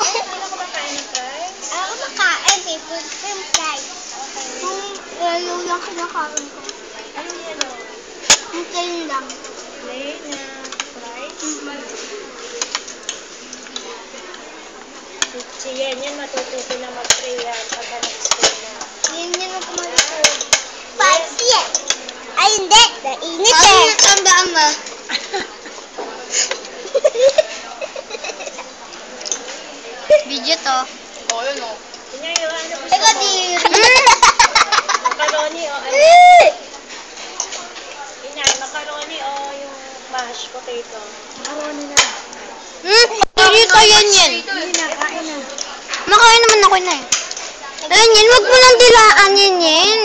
Hindi na kumakain ng fries? Ako makain, favorite cream fries. Yung yellow lang kinakain ko. Anong yellow? Yung plain lang. Plain na fries? Si Yen yan matututo na mag-pray yan pagka nag-school na. Yan ang kumain. Five yan. Ay, hindi. Nainit eh. Ay, natandaan mo. Video to. Oo, yun o. Kanya yung ano gusto Eka, mo? diri. Macaroni o ano? Inay, macaroni o yung mashed potato? Macaroni na. Diri ka yan yan. Hindi na, kain na. Makain naman ako na eh. Ayun yan, huwag mo lang dilaan yan yan.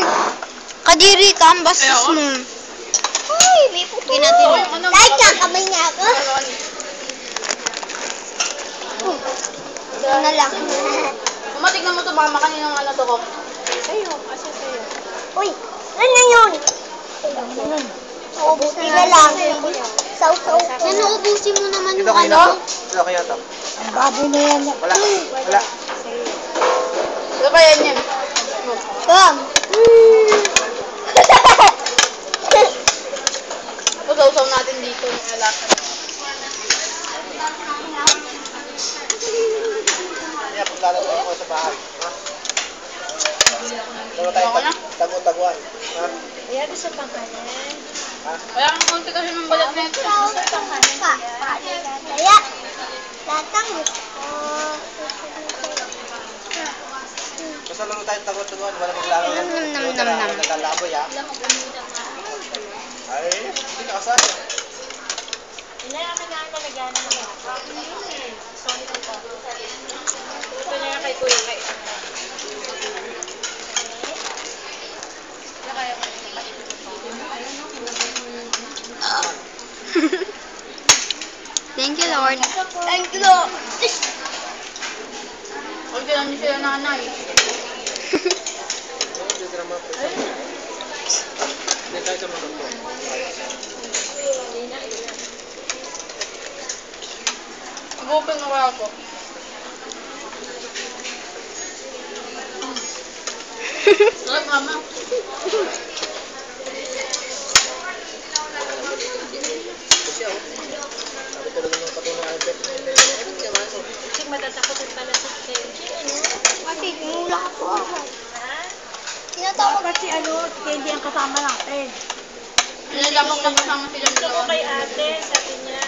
Kadiri ka, ang bastos mo. Uy, may puto. Dahil kakamay niya ako. Ito na lang. Tignan mo ito, mama, kaninang ano to ko. Sa'yo, asa sa'yo? Uy, ano yun? Uubusin na lang. Saw-saw. Nanuubusin mo naman yung ano? Wala kaya ito? Baboy na yan. Wala. Wala. Sa'yo. Ano ba yan yan? Bam. Usaw-usaw natin dito yung alasan. Kaya paglalagay ko sa bahay. Dalawa tayo tagu-taguan. Ha? Kaya doon sa pangkalan. Ha? Kaya ang konti kasi ng balat na ito. Kaya, latang Basta lang tayo tagu-taguan. Wala maglalagay. Wala naglalaboy ha. Ay, hindi ka kasali. Inay, akin na ang talagyan ng mga. Sorry ko po. Ito na yan kay Kuya kay. Thank you, Lord. Thank you, Lord. Huwag lang niyo sila nanay. Hindi tayo sa mga ito. Mag-open na kaya ako. Sarap, mama. Kasi ako. Sabi talaga ng patunong albert. Kasi matatakotin pala si Kenji, ano? Kasi, mula ako. Ha? Tinatawag Dapat si ano, si Kenji ang kasama natin. Nilalamang lang kasama silang Gusto ko dalawa. kay ate, sabi niya.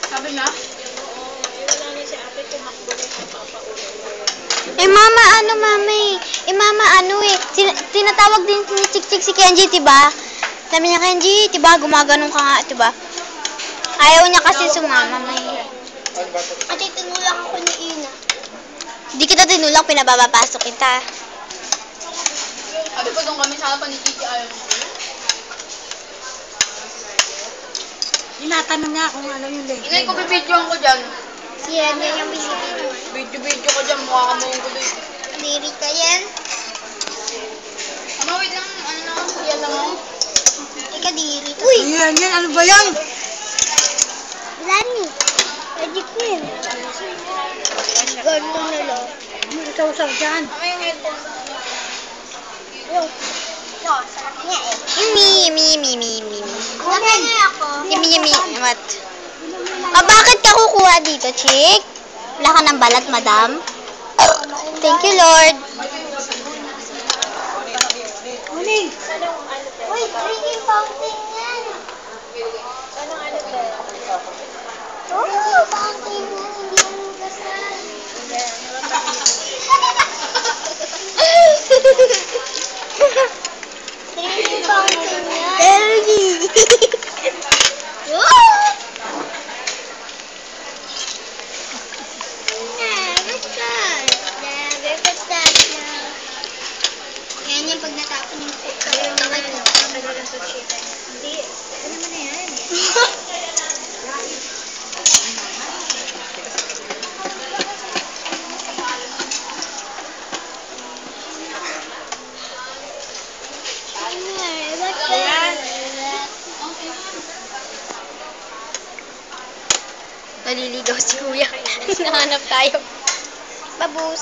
Sabi na? Oo, wala na si ate tumakbo na sa papaulo. mama, ano, mami? Mama, ano eh. Tinatawag din ni Chik-Chik si Kenji, diba? Sabi niya, Kenji, diba, gumaganong ka nga, diba? Ayaw niya kasi sumama, may. Ate, tinulak ako ni Ina. Hindi kita tinulak, pinababapasok kita. Sabi ko doon kami sa harapan ni Kiki ayaw mo. Tinatanong niya kung ano yung leg. Inay ko, bibidyoan ko dyan. Si Anya yung binibidyo. Video ko dyan, mukha ka mo yung guloy. Diri ka yan. Ano, wait lang, ano na, yan lang ako. Ika diri. Uy! Yan, ano ba yan? Lani. Magic queen. Ganun na lang. Usaw-usaw dyan. Ano yung headphone? No, sarap niya eh. Yummy. Kumain na ako. Yummy. What? Bakit ka kukuha dito, Chick? Wala ka ng balat, madam? Thank you, Lord. Muning! Uy, drinking fountain yan. Anong ano ba? Oh, fountain yan. Hindi mo gasal. Drinking fountain yan. Energy. Yan yung pag natapon yung food. Ayaw mo na yung tagalan sa chicken. Naliligaw si kuya. Nahanap tayo. Babus.